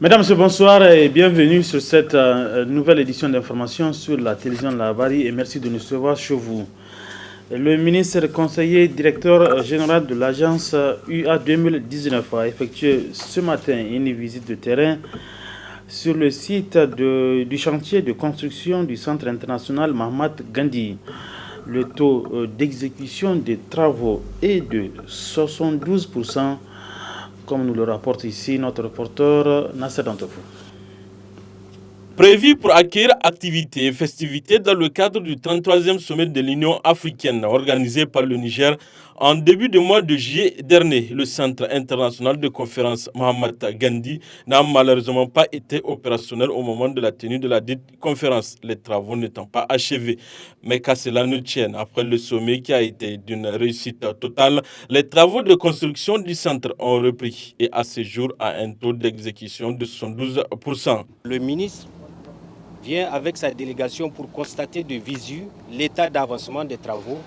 Mesdames, Messieurs, bonsoir et bienvenue sur cette nouvelle édition d'information sur la télévision Labari et merci de nous recevoir chez vous. Le ministre conseiller directeur général de l'agence UA 2019 a effectué ce matin une visite de terrain sur le site du chantier de construction du centre international Mahatma Gandhi. Le taux d'exécution des travaux est de 72%. Comme nous le rapporte ici notre reporter Nasser Dantofou. Prévu pour accueillir activités et festivités dans le cadre du 33e sommet de l'Union africaine organisé par le Niger en début de mois de juillet dernier, le Centre international de conférence Mahatma Gandhi n'a malheureusement pas été opérationnel au moment de la tenue de la dite conférence, les travaux n'étant pas achevés. Mais qu'à cela ne tienne, après le sommet qui a été d'une réussite totale, les travaux de construction du centre ont repris et à ce jour à un taux d'exécution de 72%. Le ministre vient avec sa délégation pour constater de visu l'état d'avancement des travaux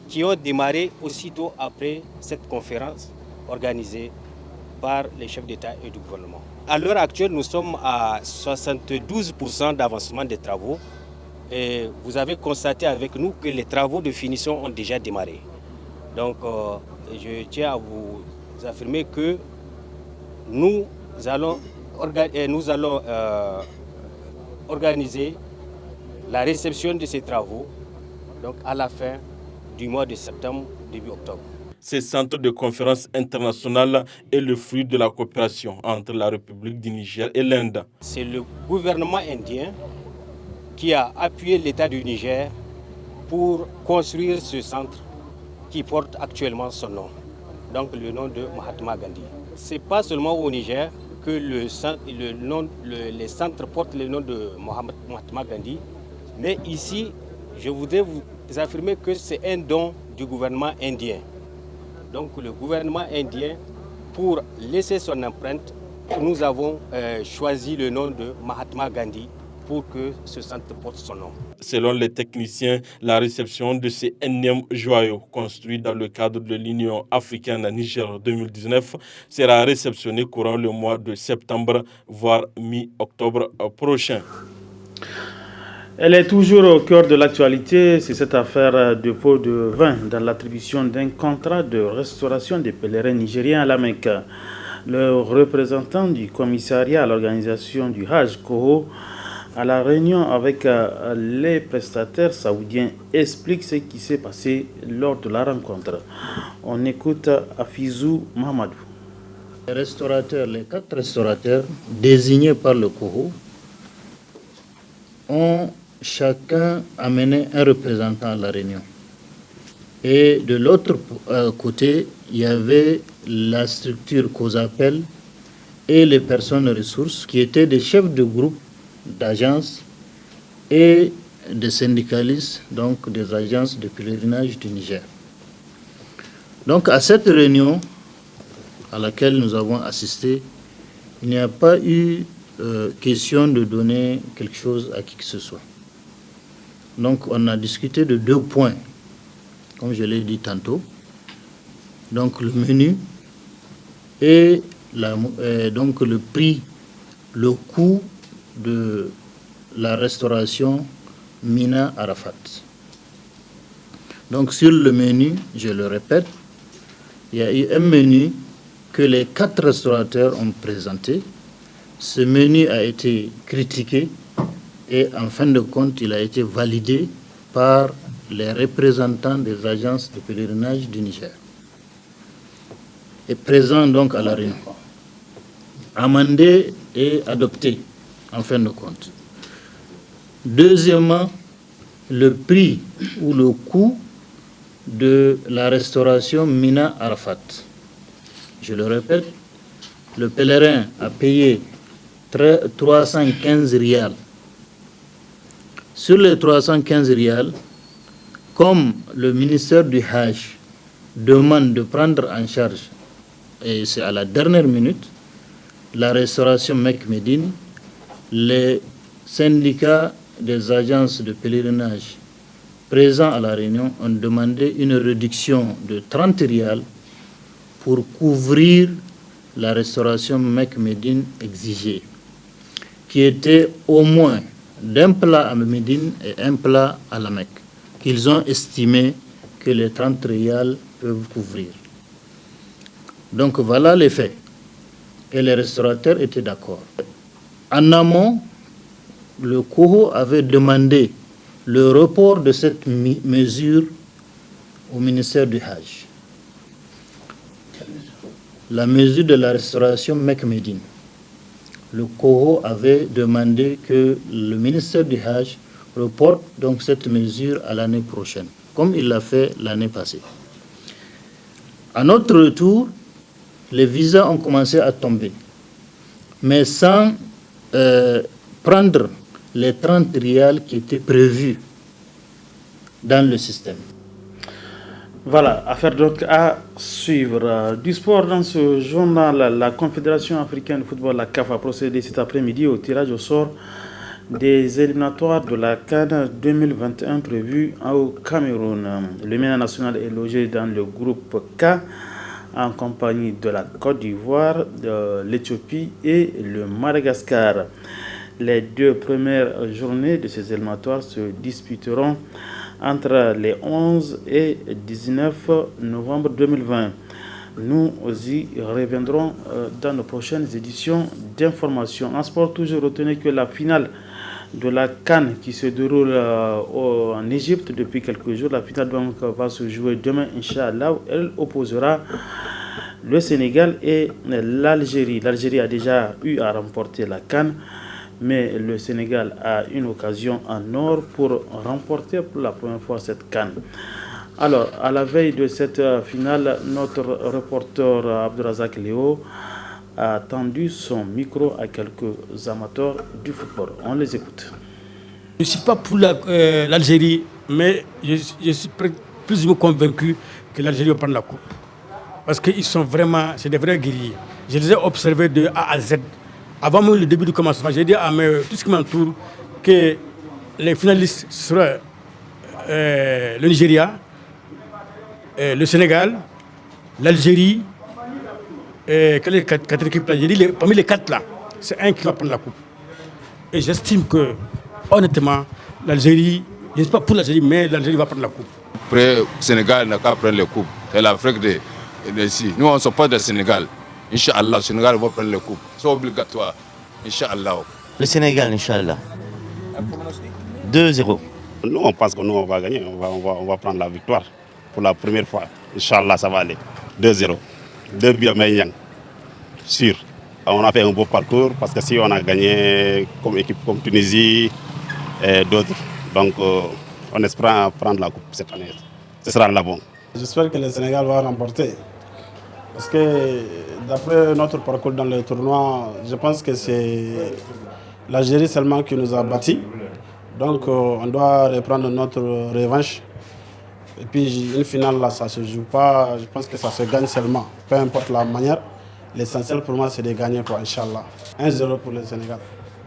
qui ont démarré aussitôt après cette conférence organisée par les chefs d'État et du gouvernement. À l'heure actuelle, nous sommes à 72% d'avancement des travaux et vous avez constaté avec nous que les travaux de finition ont déjà démarré. Donc je tiens à vous affirmer que nous allons organiser la réception de ces travaux donc à la fin du mois de septembre, début octobre. Ce centre de conférence international est le fruit de la coopération entre la République du Niger et l'Inde. C'est le gouvernement indien qui a appuyé l'État du Niger pour construire ce centre qui porte actuellement son nom, donc le nom de Mahatma Gandhi. Ce n'est pas seulement au Niger que les centres portent le nom de Mahatma Gandhi, mais ici, je voudrais vous affirmer que c'est un don du gouvernement indien. Donc le gouvernement indien, pour laisser son empreinte, nous avons choisi le nom de Mahatma Gandhi pour que ce centre porte son nom. Selon les techniciens, la réception de ces énièmes joyaux construits dans le cadre de l'Union africaine à Niger 2019 sera réceptionnée courant le mois de septembre, voire mi-octobre prochain. Elle est toujours au cœur de l'actualité, c'est cette affaire de pot de vin dans l'attribution d'un contrat de restauration des pèlerins nigériens à la Mecque. Le représentant du commissariat à l'organisation du Hajj, Koho, à la réunion avec les prestataires saoudiens, explique ce qui s'est passé lors de la rencontre. On écoute Afizou Mahamadou. Les 4 restaurateurs désignés par le Koho ont chacun amené un représentant à la réunion. Et de l'autre côté, il y avait la structure COSAPEL et les personnes ressources qui étaient des chefs de groupe, d'agences et des syndicalistes, donc des agences de pèlerinage du Niger. Donc à cette réunion à laquelle nous avons assisté, il n'y a pas eu question de donner quelque chose à qui que ce soit. Donc on a discuté de 2 points, comme je l'ai dit tantôt. Donc le menu et donc le prix, le coût de la restauration Mina Arafat. Donc sur le menu, je le répète, il y a eu un menu que les 4 restaurateurs ont présenté. Ce menu a été critiqué et en fin de compte, il a été validé par les représentants des agences de pèlerinage du Niger. Et présent donc à la réunion. Amendé et adopté en fin de compte. Deuxièmement, le prix ou le coût de la restauration Mina Arafat. Je le répète, le pèlerin a payé 315 rials. Sur les 315 rials, comme le ministère du Hajj demande de prendre en charge, et c'est à la dernière minute, la restauration Mecque-Médine, les syndicats des agences de pèlerinage présents à la réunion ont demandé une réduction de 30 rials pour couvrir la restauration Mecque Médine exigeait, qui était au moins d'un plat à Médine et un plat à la Mecque, qu'ils ont estimé que les 30 rials peuvent couvrir. Donc voilà les faits. Et les restaurateurs étaient d'accord. En amont, le COHO avait demandé le report de cette mesure au ministère du Hajj. La mesure de la restauration Mecque Médine. Le COHO avait demandé que le ministère du Hajj reporte donc cette mesure à l'année prochaine, comme il l'a fait l'année passée. À notre retour, les visas ont commencé à tomber, mais sans prendre les 30 rials qui étaient prévus dans le système. Voilà, affaire donc à suivre. Du sport dans ce journal, la Confédération africaine de football, la CAF, a procédé cet après-midi au tirage au sort des éliminatoires de la CAN 2021 prévue au Cameroun. Le MENA national est logé dans le groupe K en compagnie de la Côte d'Ivoire, de l'Éthiopie et le Madagascar. Les deux premières journées de ces éliminatoires se disputeront entre les 11 et 19 novembre 2020. Nous y reviendrons dans nos prochaines éditions d'information. En sport, toujours retenez que la finale de la CAN qui se déroule en Égypte depuis quelques jours, la finale donc va se jouer demain, Inch'Allah. Elle opposera le Sénégal et l'Algérie. L'Algérie a déjà eu à remporter la CAN, mais le Sénégal a une occasion en or pour remporter pour la première fois cette CAN. Alors, à la veille de cette finale, notre reporter Abdurazak Léo a tendu son micro à quelques amateurs du football. On les écoute. Je ne suis pas pour l'Algérie, mais je suis plus ou moins convaincu que l'Algérie va prendre la coupe. Parce qu'ils sont vraiment, c'est des vrais guerriers. Je les ai observés de A à Z. Avant même le début du commencement, j'ai dit à tout ce qui m'entoure que les finalistes seraient le Nigeria, le Sénégal, l'Algérie, quelles les quatre équipes là? J'ai dit parmi les quatre là, c'est un qui va prendre la coupe. Et j'estime que, honnêtement, l'Algérie, je ne suis pas pour l'Algérie, mais l'Algérie va prendre la coupe. Après, le Sénégal n'a qu'à prendre les coupes. Et l'Afrique ici. Nous, on ne sort pas du Sénégal. Inch'Allah, le Sénégal va prendre les coupes. C'est obligatoire. Inch'Allah. Le Sénégal, Inch'Allah. 2-0. Nous, on pense que nous, on va gagner. On va prendre la victoire pour la première fois. Inch'Allah, ça va aller. 2-0. 2 buts à Mayang. Sûr. On a fait un beau parcours parce que si on a gagné comme équipe comme Tunisie et d'autres, donc on espère prendre la coupe cette année. Ce sera là bon. J'espère que le Sénégal va remporter. Parce que d'après notre parcours dans le tournoi, je pense que c'est l'Algérie seulement qui nous a battus. Donc on doit reprendre notre revanche. Et puis une finale là, ça ne se joue pas, je pense que ça se gagne seulement. Peu importe la manière, l'essentiel pour moi c'est de gagner pour Inch'Allah. 1-0 pour le Sénégal.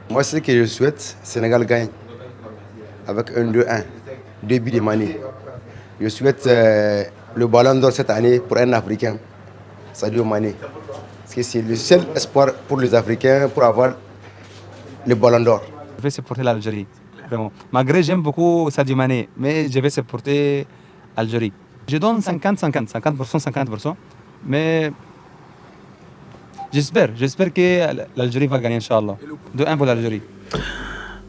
Moi ce que je souhaite, le Sénégal gagne avec un 2-1, 2 buts de Mané. Je souhaite le ballon d'or cette année pour un Africain, Sadio Mané. Parce que c'est le seul espoir pour les Africains pour avoir le ballon d'or. Je vais supporter l'Algérie, vraiment. Malgré j'aime beaucoup Sadio Mané, mais je vais supporter l'Algérie. Je donne 50%, 50%, mais j'espère que l'Algérie va gagner, Inch'Allah. 2-1 pour l'Algérie.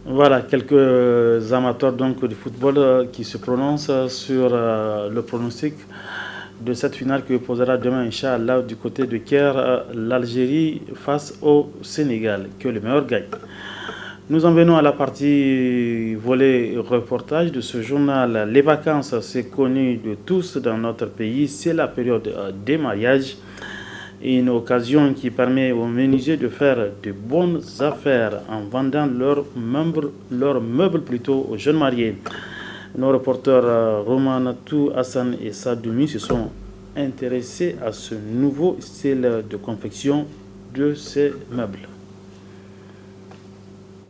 Voilà, quelques amateurs donc du football qui se prononcent sur le pronostic de cette finale qui opposera demain, Inch'Allah, du côté de Caire, l'Algérie face au Sénégal. Que le meilleur gagne. Nous en venons à la partie volet reportage de ce journal. Les vacances, c'est connu de tous dans notre pays. C'est la période des mariages. Une occasion qui permet aux menuisiers de faire de bonnes affaires en vendant leurs meubles plutôt aux jeunes mariés. Nos reporters Romanatou, Hassan et Sadoumi se sont intéressés à ce nouveau style de confection de ces meubles.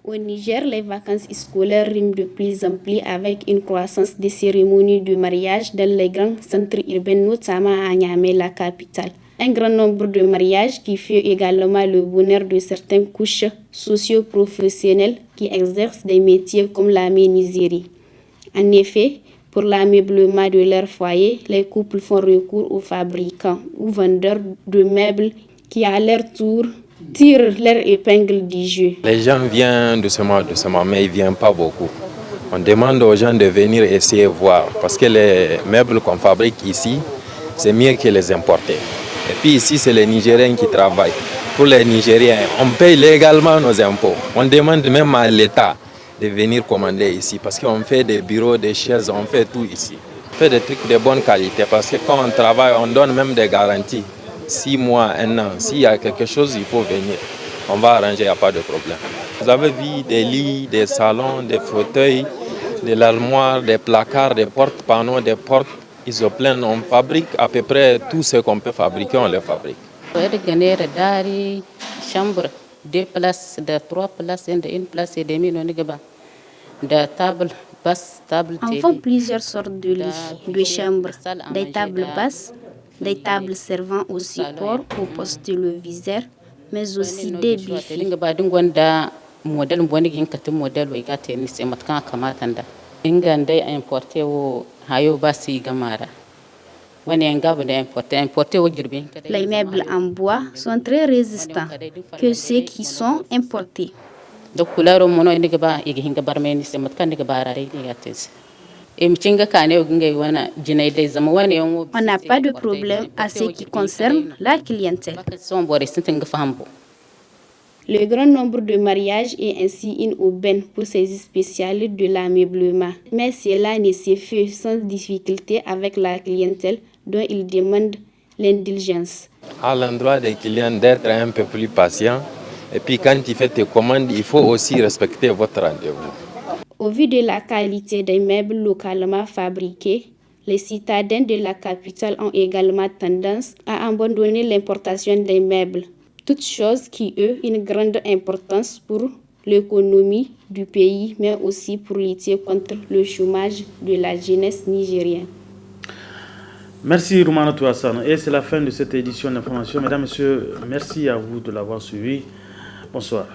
Au Niger, les vacances scolaires riment de plus en plus avec une croissance des cérémonies de mariage dans les grands centres urbains, notamment à Niamey, la capitale. Un grand nombre de mariages qui furent également le bonheur de certaines couches socio-professionnelles qui exercent des métiers comme la menuiserie. En effet, pour l'ameublement de leur foyer, les couples font recours aux fabricants ou vendeurs de meubles qui, à leur tour, tirent leur épingle du jeu. Les gens viennent doucement, mais ils ne viennent pas beaucoup. On demande aux gens de venir essayer voir, parce que les meubles qu'on fabrique ici, c'est mieux que les importer. Et puis ici, c'est les Nigériens qui travaillent. Pour les Nigériens, on paye légalement nos impôts. On demande même à l'État de venir commander ici, parce qu'on fait des bureaux, des chaises, on fait tout ici. On fait des trucs de bonne qualité, parce que quand on travaille, on donne même des garanties. 6 mois, 1 an, s'il y a quelque chose, il faut venir. On va arranger, il n'y a pas de problème. Vous avez vu des lits, des salons, des fauteuils, de l'armoire, des placards, des portes, panneaux, des portes isoplènes. On fabrique à peu près tout ce qu'on peut fabriquer, on les fabrique. Chambre, 2 places, 3 places, 1 place et demie, de table basse, table télé. On vend plusieurs sortes de lits, de chambres, des tables basses, des tables servant au support, au poste téléviseur, mais aussi des buffets. Model wani ginkati model wai ga tennis sai matkan kamata da inganda importe wo hayo ba su gamara wani yanga ba da importe wo girbin. Les meubles en bois sont très résistants que ceux qui sont importés. Da kularo mono indiga ba igi hinga barmeni sai matkan diga barare diga tes. On n'a pas de problème à ce qui concerne la clientèle. Le grand nombre de mariages est ainsi une aubaine pour ces spécialistes de l'ameublement. Mais cela ne se fait sans difficulté avec la clientèle dont ils demandent l'indulgence. À l'endroit des clients d'être un peu plus patient. Et puis quand tu fais tes commandes, il faut aussi respecter votre rendez-vous. Au vu de la qualité des meubles localement fabriqués, les citadins de la capitale ont également tendance à abandonner l'importation des meubles. Toutes choses qui ont une grande importance pour l'économie du pays, mais aussi pour lutter contre le chômage de la jeunesse nigérienne. Merci Roumanatou Hassan. Et c'est la fin de cette édition d'information. Mesdames, Messieurs, merci à vous de l'avoir suivi. Bonsoir.